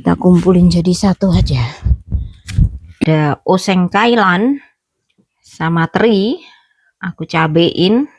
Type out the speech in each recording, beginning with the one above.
Kita kumpulin jadi satu aja. Ada oseng kailan sama teri, aku cabein.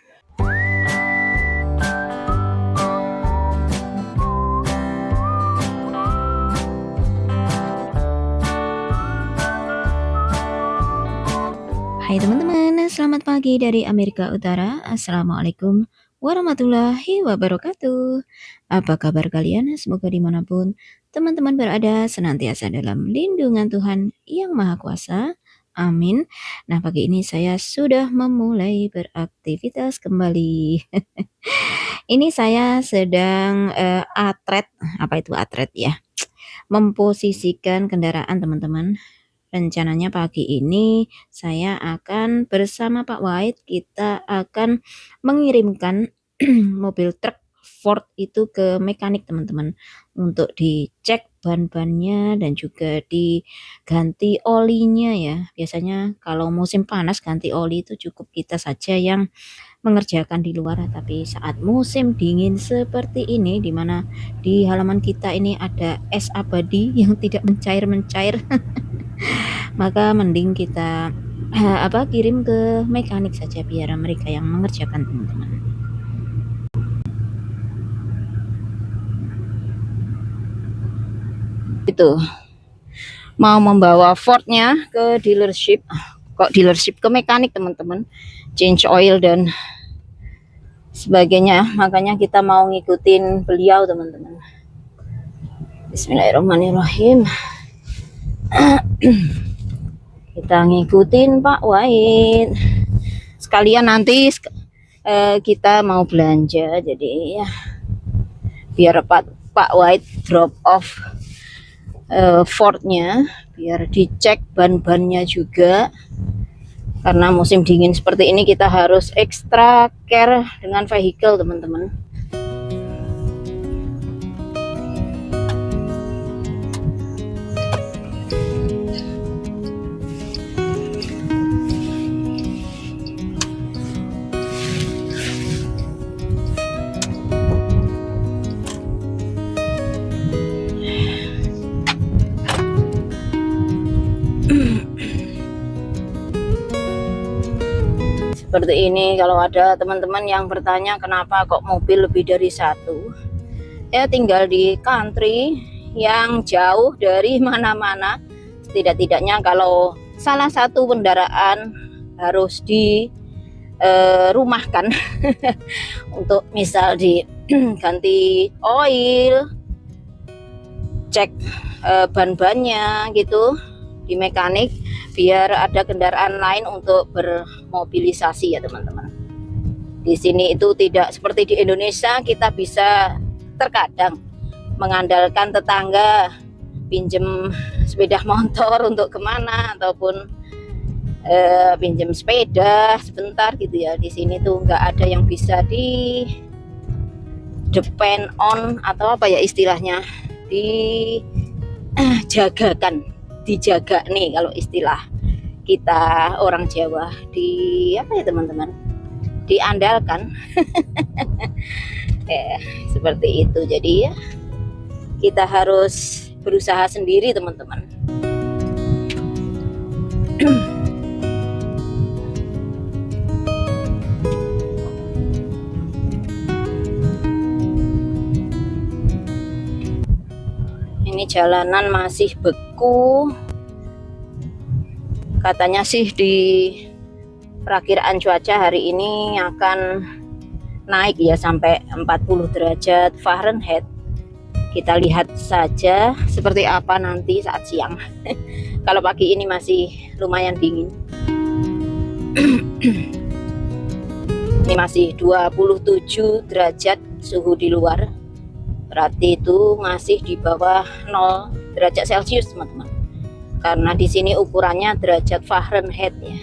Hai teman-teman, selamat pagi dari Amerika Utara. Assalamualaikum warahmatullahi wabarakatuh. Apa kabar kalian? Semoga dimanapun teman-teman berada senantiasa dalam lindungan Tuhan Yang Maha Kuasa. Amin. Nah, pagi ini saya sudah memulai beraktivitas kembali. Ini saya sedang atret, apa itu atret ya? Memposisikan kendaraan teman-teman. Rencananya pagi ini saya akan bersama Pak Wahid, kita akan mengirimkan mobil truk Ford itu ke mekanik teman-teman, untuk dicek ban-bannya dan juga diganti olinya ya. Biasanya kalau musim panas ganti oli itu cukup kita saja yang mengerjakan di luar, tapi saat musim dingin seperti ini, dimana di halaman kita ini ada es abadi yang tidak mencair-mencair, maka mending kita kirim ke mekanik saja biar mereka yang mengerjakan teman-teman. Itu mau membawa Fordnya ke dealership, ke mekanik teman-teman, change oil dan sebagainya, makanya kita mau ngikutin beliau teman-teman. Bismillahirrahmanirrahim. Kita ngikutin Pak Wahid. Sekalian nanti kita mau belanja, jadi ya biar Pak Wahid drop off Fordnya, biar dicek ban-bannya juga. Karena musim dingin seperti ini kita harus extra care dengan vehicle teman-teman. Seperti ini, kalau ada teman-teman yang bertanya kenapa kok mobil lebih dari satu, ya tinggal di country yang jauh dari mana-mana, setidak-tidaknya kalau salah satu kendaraan harus dirumahkan untuk misal diganti oil, cek ban-bannya gitu di mekanik, biar ada kendaraan lain untuk bermobilisasi ya teman-teman. Di sini itu tidak seperti di Indonesia, kita bisa terkadang mengandalkan tetangga pinjem sepeda motor untuk kemana, ataupun pinjem sepeda sebentar gitu ya. Di sini tuh nggak ada yang bisa di depend on, atau apa ya istilahnya, dijaga nih kalau istilah kita orang Jawa, teman-teman, diandalkan. Seperti itu. Jadi ya kita harus berusaha sendiri teman-teman. Ini jalanan masih beku. Katanya sih di perakiraan cuaca hari ini akan naik ya sampai 40 derajat Fahrenheit. Kita lihat saja seperti apa nanti saat siang. Kalau pagi ini masih lumayan dingin. Ini masih 27 derajat suhu di luar. Berarti itu masih di bawah 0 derajat Celcius teman-teman. Karena di sini ukurannya derajat Fahrenheit ya.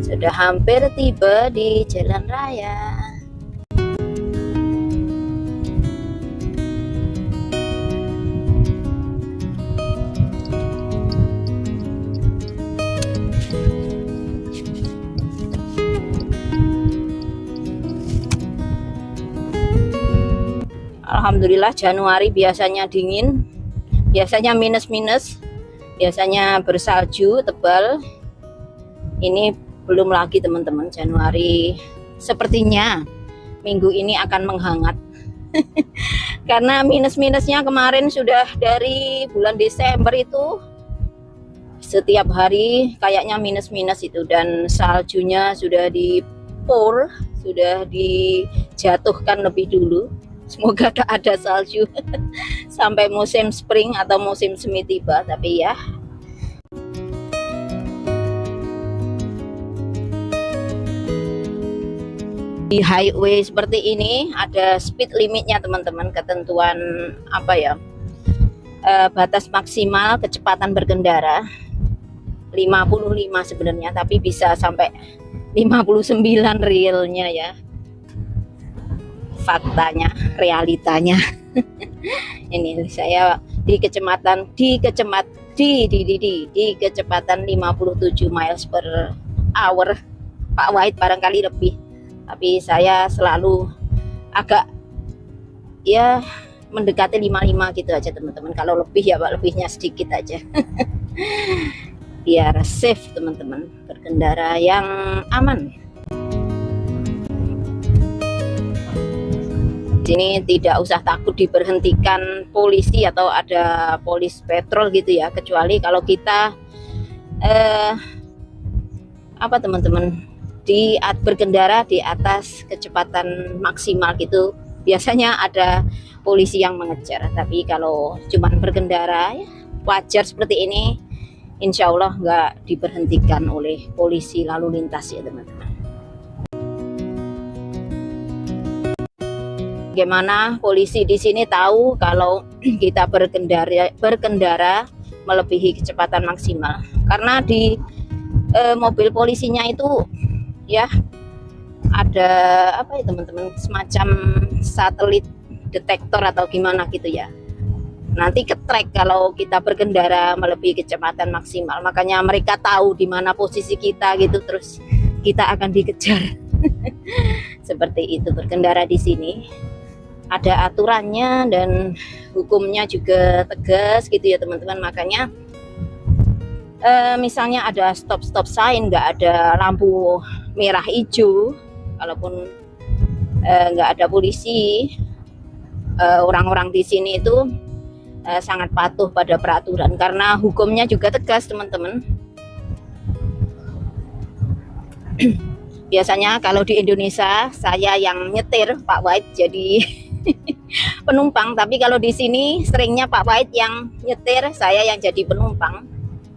Sudah hampir tiba di jalan raya. Alhamdulillah Januari biasanya dingin, biasanya minus-minus, biasanya bersalju tebal. Ini belum lagi teman-teman, Januari sepertinya minggu ini akan menghangat. Karena minus-minusnya kemarin sudah dari bulan Desember itu setiap hari kayaknya minus-minus itu, dan saljunya sudah pour, sudah dijatuhkan lebih dulu. Semoga tak ada salju sampai musim spring atau musim semi tiba, tapi ya di highway seperti ini ada speed limitnya teman-teman, ketentuan apa ya, batas maksimal kecepatan berkendara 55 sebenarnya, tapi bisa sampai 59 realnya ya, faktanya, realitanya. Ini saya di kecepatan kecepatan 57 miles per hour. Pak Wahid barangkali lebih, tapi saya selalu agak ya mendekati 55 gitu aja teman-teman. Kalau lebih ya Pak, lebihnya sedikit aja. Biar safe teman-teman, berkendara yang aman. Sini tidak usah takut diberhentikan polisi atau ada polis patrol gitu ya, kecuali kalau kita apa teman-teman, berkendara di atas kecepatan maksimal gitu, biasanya ada polisi yang mengejar. Tapi kalau cuman berkendara ya, wajar seperti ini, insya Allah nggak diberhentikan oleh polisi lalu lintas ya teman-teman. Bagaimana polisi di sini tahu kalau kita berkendara melebihi kecepatan maksimal? Karena di mobil polisinya itu ya ada apa ya teman-teman, semacam satelit detektor atau gimana gitu ya. Nanti ke-track kalau kita berkendara melebihi kecepatan maksimal, makanya mereka tahu di mana posisi kita gitu, terus kita akan dikejar. Seperti itu berkendara di sini. Ada aturannya dan hukumnya juga tegas gitu ya teman-teman. Makanya misalnya ada stop sign, nggak ada lampu merah hijau, kalaupun nggak ada polisi, orang-orang di sini itu sangat patuh pada peraturan karena hukumnya juga tegas teman-teman. Biasanya kalau di Indonesia saya yang nyetir, Pak Wahid jadi penumpang, tapi kalau di sini seringnya Pak Wahid yang nyetir, saya yang jadi penumpang.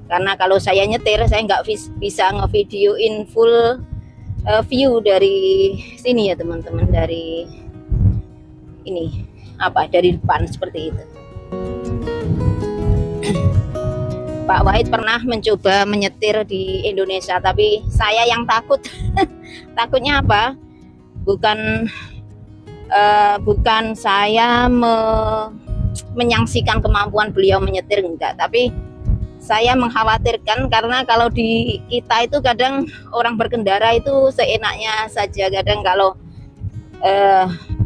Karena kalau saya nyetir, saya nggak bisa ngevideoin full view dari sini ya teman-teman, dari ini apa, dari depan seperti itu. Pak Wahid pernah mencoba menyetir di Indonesia, tapi saya yang takut. Takutnya apa? Bukan saya menyaksikan kemampuan beliau menyetir, enggak, tapi saya mengkhawatirkan karena kalau di kita itu kadang orang berkendara itu seenaknya saja. Kadang kalau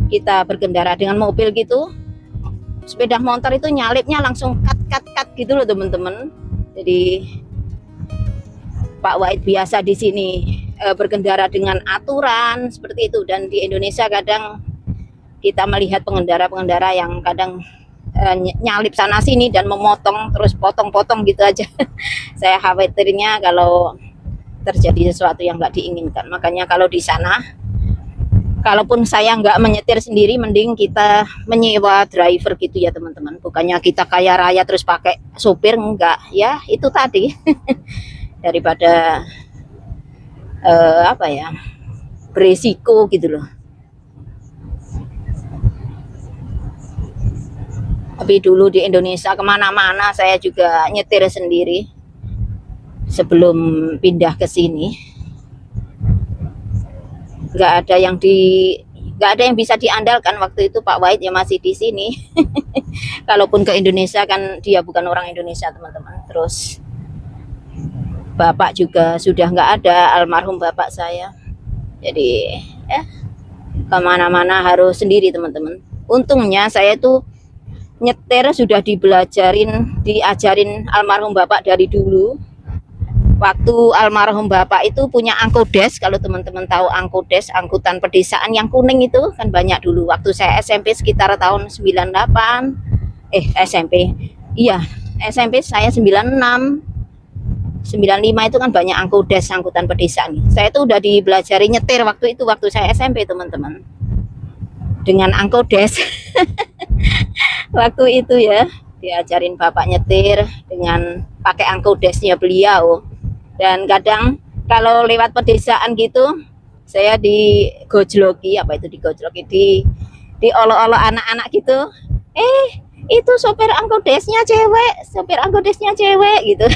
kita berkendara dengan mobil gitu, sepeda motor itu nyalipnya langsung cut gitu loh teman-teman. Jadi Pak Wahid biasa di sini berkendara dengan aturan seperti itu, dan di Indonesia kadang kita melihat pengendara yang kadang nyalip sana sini dan memotong, terus potong-potong gitu aja. Saya khawatirnya kalau terjadi sesuatu yang nggak diinginkan. Makanya kalau di sana, kalaupun saya nggak menyetir sendiri, mending kita menyewa driver gitu ya teman-teman. Bukannya kita kaya raya terus pakai sopir, enggak ya, itu tadi. Daripada apa ya, beresiko gitu loh. Tapi dulu di Indonesia kemana-mana saya juga nyetir sendiri sebelum pindah ke sini. Nggak ada yang bisa diandalkan waktu itu. Pak Wahid ya masih di sini. Kalaupun ke Indonesia kan dia bukan orang Indonesia teman-teman. Terus bapak juga sudah nggak ada, almarhum bapak saya. Jadi kemana-mana harus sendiri teman-teman. Untungnya saya tuh nyetir sudah diajarin almarhum bapak dari dulu. Waktu almarhum bapak itu punya Angkodes, kalau teman-teman tahu Angkodes, angkutan pedesaan yang kuning itu kan banyak dulu. Waktu saya SMP sekitar tahun 98, SMP, iya SMP saya 96, 95 itu kan banyak Angkodes, angkutan pedesaan. Saya tuh udah dibelajari nyetir waktu itu, waktu saya SMP teman-teman, dengan Angkodes. Waktu itu ya diajarin bapak nyetir dengan pakai Angkodesnya beliau. Dan kadang kalau lewat pedesaan gitu saya digojloki, apa itu digojloki, diolok-olok anak-anak gitu, itu sopir Angkodesnya cewek gitu.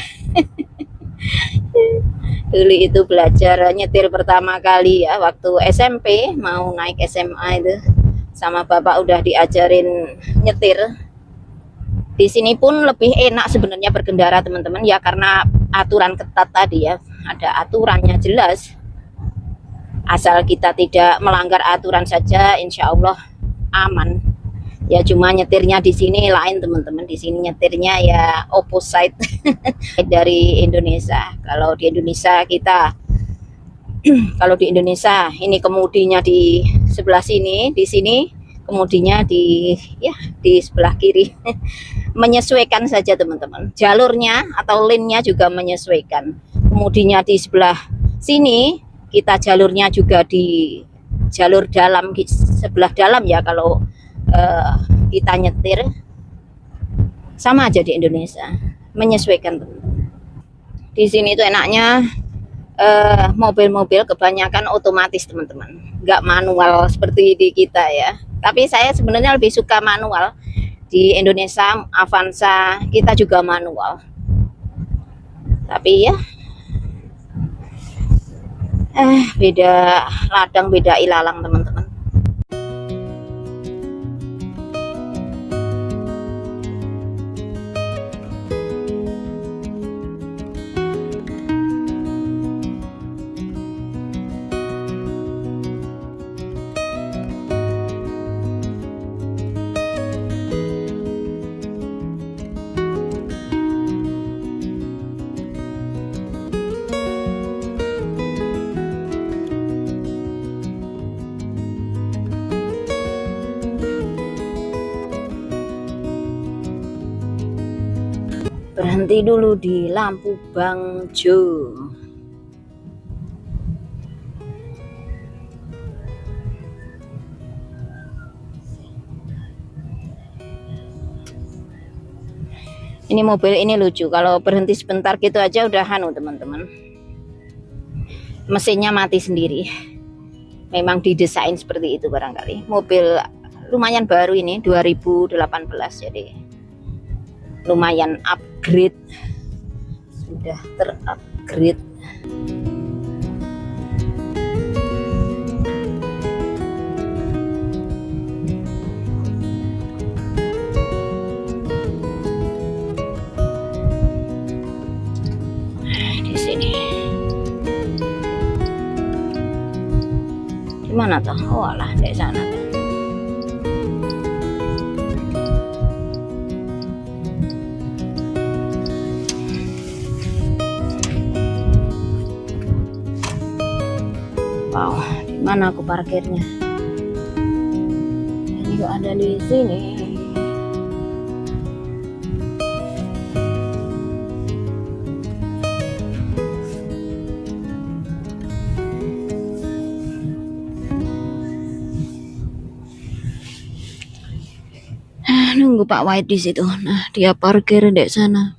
Dulu itu belajar nyetir pertama kali ya waktu SMP, mau naik SMA itu sama bapak udah diajarin nyetir. Di sini pun lebih enak sebenarnya berkendara teman-teman ya, karena aturan ketat tadi ya, ada aturannya jelas. Asal kita tidak melanggar aturan saja, insya Allah aman. Ya cuma nyetirnya di sini lain teman-teman, di sini nyetirnya ya opposite dari Indonesia. Kalau di Indonesia kalau di Indonesia ini kemudinya di sebelah sini, di sini kemudinya di sebelah kiri. Menyesuaikan saja teman-teman, jalurnya atau lane-nya juga menyesuaikan. Kemudinya di sebelah sini kita jalurnya juga di jalur dalam, sebelah dalam ya, kalau kita nyetir sama aja di Indonesia, menyesuaikan teman-teman. Di sini itu enaknya mobil-mobil kebanyakan otomatis teman-teman, nggak manual seperti di kita ya. Tapi saya sebenarnya lebih suka manual. Di Indonesia Avanza kita juga manual, tapi ya beda ladang beda ilalang teman-teman. Berhenti dulu di lampu Bangjo. Ini mobil ini lucu, kalau berhenti sebentar gitu aja udah teman-teman, mesinnya mati sendiri. Memang didesain seperti itu barangkali. Mobil lumayan baru ini 2018, jadi lumayan upgrade, sudah terupgrade. Di sini di mana tuh? Oh alah, di sana tuh. Wow, di mana aku parkirnya? Ini kok ada di sini. Nunggu Pak White di situ. Nah, dia parkir di sana.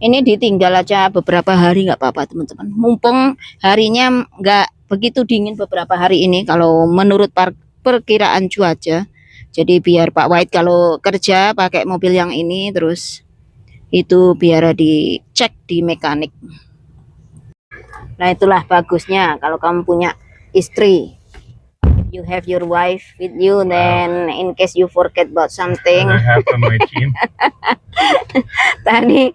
Ini ditinggal aja beberapa hari nggak apa-apa teman-teman. Mumpung harinya nggak begitu dingin beberapa hari ini kalau menurut perkiraan cuaca. Jadi biar Pak White kalau kerja pakai mobil yang ini, terus itu biar dicek di mekanik. Nah itulah bagusnya kalau kamu punya istri. You have your wife with you, then in case you forget about something. I have on my team. Tadi,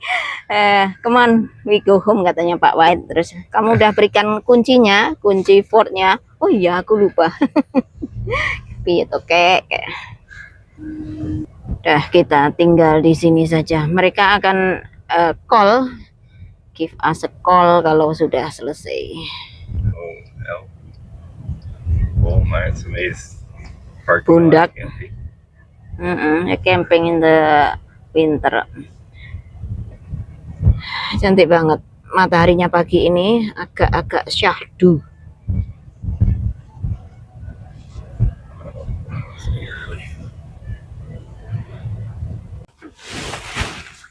come on, we go home katanya Pak White. Terus kamu udah berikan kuncinya, kunci Fordnya. Oh iya, aku lupa. Piye to kek. Dah, kita tinggal di sini saja. Mereka akan call, give us a call kalau sudah selesai. Pundak. Camping in the winter. Cantik banget. Mataharinya pagi ini agak-agak syahdu.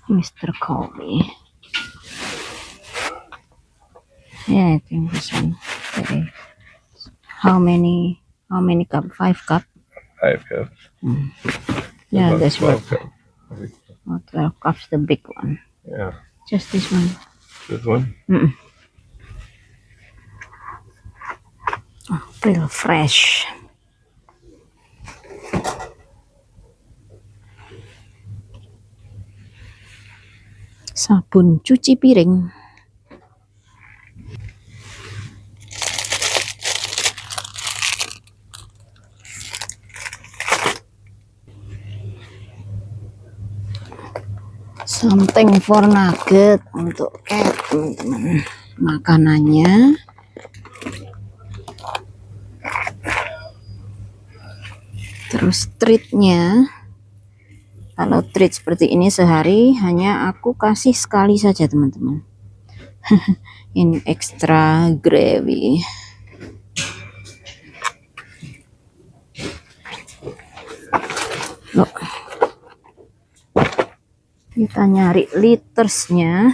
Mr. Colby. Yeah, I think this one. Okay. How many cup? 5 cup? 5 cups. Yeah, that's what. 12 cups. 12 cups, the big one. Yeah. Just this one. This one? Oh, feel fresh. Sabun cuci piring. Something for nugget untuk cat, teman-teman. Makanannya. Terus treatnya. Kalau treat seperti ini sehari hanya aku kasih sekali saja, teman-teman. Ini extra gravy. Loh. Kita nyari litersnya.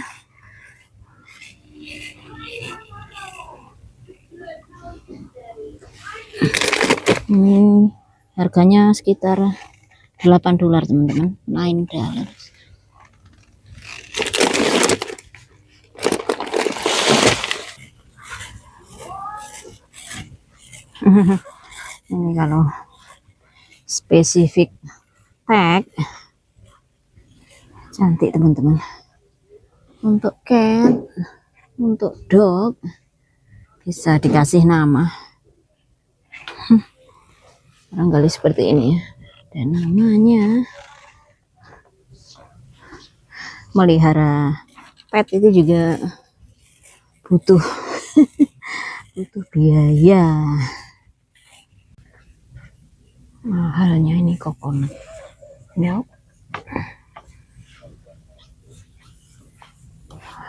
Ini harganya sekitar $8, teman-teman. $9. Ini kalau spesifik tag cantik, teman-teman. Untuk cat, untuk dog bisa dikasih nama. Barangkali seperti ini ya. Dan namanya, melihara pet itu juga butuh butuh biaya. Mahalnya ini coconut milk.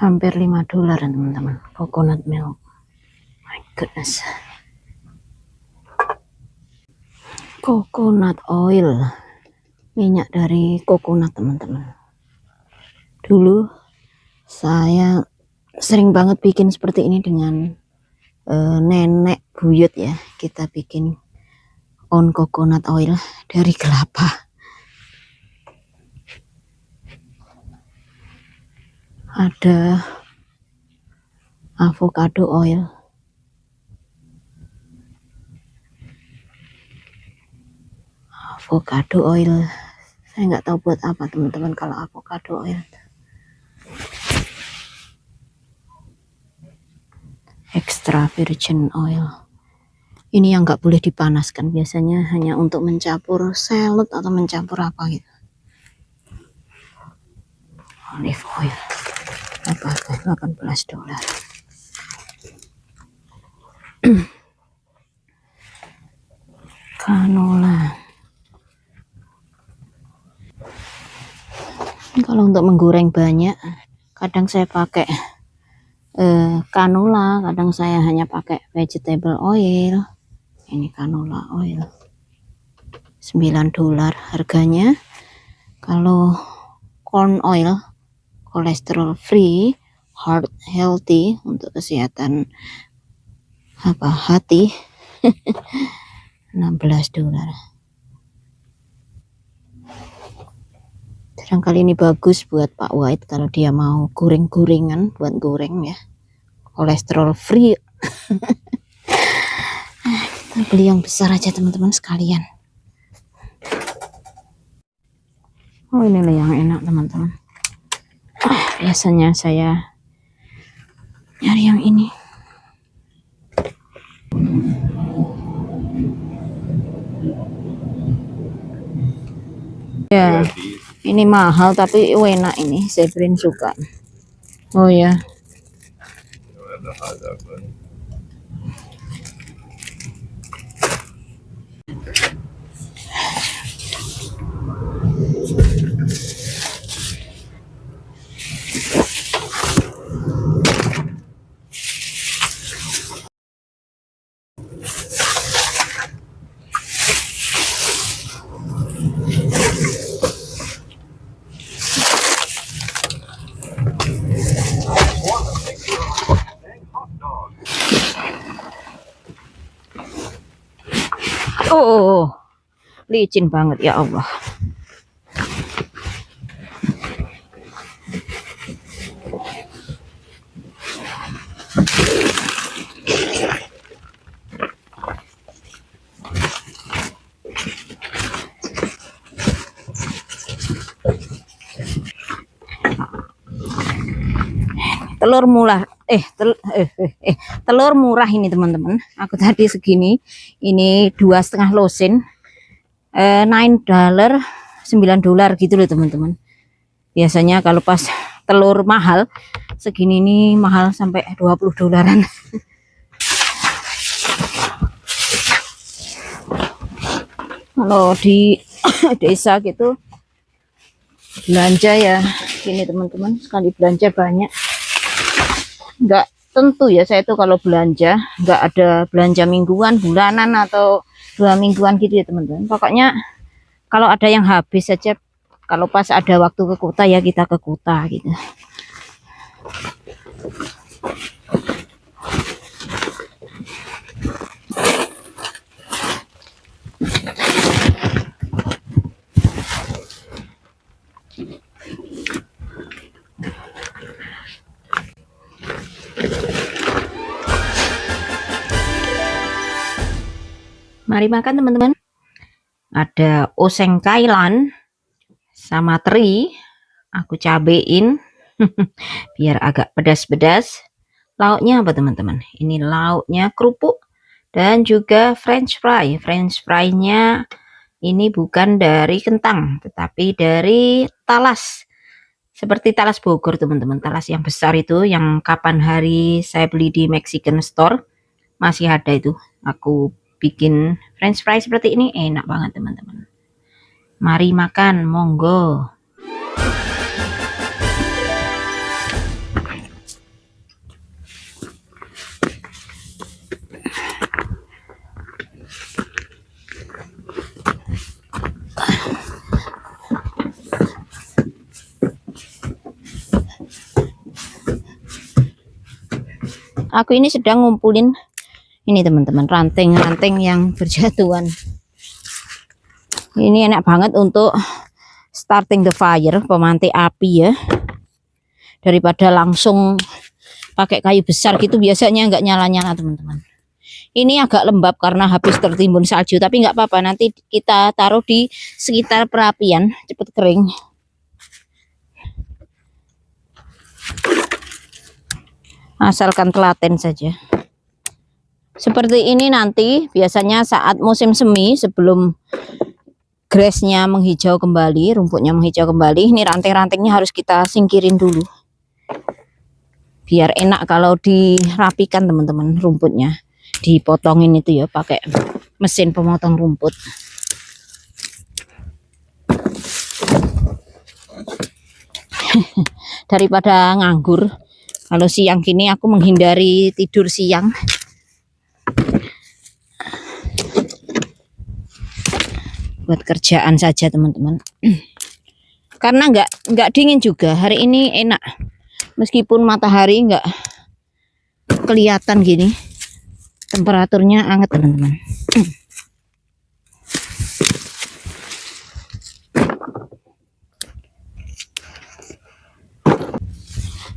Hampir $5, teman-teman. Coconut milk. My goodness. Coconut oil, minyak dari coconut, teman-teman. Dulu saya sering banget bikin seperti ini dengan nenek buyut ya. Kita bikin on coconut oil dari kelapa. Ada avocado oil. Avocado oil, saya nggak tahu buat apa, teman-teman, kalau avocado oil. Extra virgin oil. Ini yang nggak boleh dipanaskan, biasanya hanya untuk mencampur salad atau mencampur apa gitu. Olive oil, $18. Canola. Kalau untuk menggoreng banyak, kadang saya pakai canola, kadang saya hanya pakai vegetable oil. Ini canola oil, $9 harganya. Kalau corn oil, kolesterol free, heart healthy, untuk kesehatan hati, $16. Barangkali ini bagus buat Pak White kalau dia mau goreng-gorengan, buat goreng ya. Kolesterol free. Kita beli yang besar aja, teman-teman sekalian. Oh, ini yang enak, teman-teman. Biasanya saya nyari yang ini. Ya, ini mahal tapi enak ini. Zebrin suka. Oh ya. Oh, licin banget ya Allah. Telur murah telur murah ini teman-teman. Aku tadi segini, ini 2,5 losin, $9 $9 gitu loh teman-teman. Biasanya kalau pas telur mahal segini ini mahal sampai $20. Kalau di desa gitu belanja ya gini teman-teman, sekali belanja banyak. Nggak tentu ya, saya tuh kalau belanja nggak ada belanja mingguan, bulanan, atau 2 mingguan gitu ya teman-teman. Pokoknya kalau ada yang habis saja, kalau pas ada waktu ke kota ya kita ke kota gitu. Mari makan teman-teman. Ada oseng kailan sama teri, aku cabein biar agak pedas-pedas. Lauknya apa teman-teman? Ini lauknya kerupuk dan juga french fry. French fry-nya ini bukan dari kentang tetapi dari talas, seperti talas Bogor teman-teman, talas yang besar itu, yang kapan hari saya beli di Mexican store masih ada itu. Aku bikin french fry seperti ini, enak banget teman-teman. Mari makan, monggo. Aku ini sedang ngumpulin ini teman-teman, ranting-ranting yang berjatuhan. Ini enak banget untuk starting the fire, pemantik api ya, daripada langsung pakai kayu besar gitu, biasanya nggak nyala-nyala teman-teman. Ini agak lembab karena habis tertimbun salju, tapi nggak apa-apa, nanti kita taruh di sekitar perapian cepet kering. Asalkan telaten saja. Seperti ini nanti biasanya saat musim semi, sebelum grassnya menghijau kembali, rumputnya menghijau kembali, ini ranting-rantingnya harus kita singkirin dulu biar enak kalau dirapikan teman-teman. Rumputnya dipotongin itu ya pakai mesin pemotong rumput. Daripada nganggur, kalau siang gini aku menghindari tidur siang. Buat kerjaan saja teman-teman. Karena nggak dingin juga hari ini, enak. Meskipun matahari nggak kelihatan gini, temperaturnya hangat teman-teman.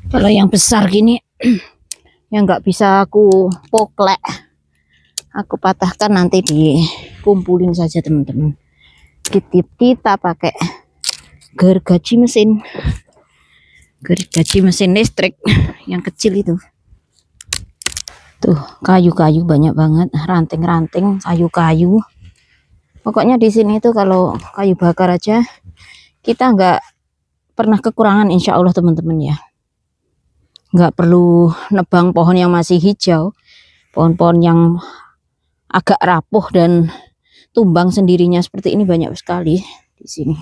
Kalau yang besar gini yang nggak bisa aku poklek, aku patahkan, nanti dikumpulin saja teman-teman. Kita pakai gergaji mesin listrik yang kecil itu. Tuh kayu-kayu banyak banget, ranting-ranting kayu-kayu. Pokoknya di sini tuh kalau kayu bakar aja kita nggak pernah kekurangan insya Allah teman-teman ya. Nggak perlu nebang pohon yang masih hijau, pohon-pohon yang agak rapuh dan tumbang sendirinya seperti ini banyak sekali di sini.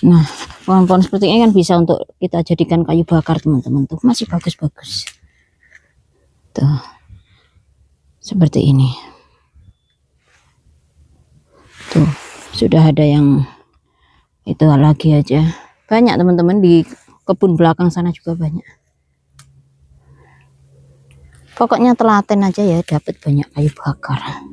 Nah, pohon-pohon seperti ini kan bisa untuk kita jadikan kayu bakar teman-teman, tuh masih bagus-bagus tuh seperti ini. Tuh sudah ada yang itu lagi aja, banyak teman-teman, di kebun belakang sana juga banyak. Pokoknya telaten aja ya, dapat banyak kayu bakar.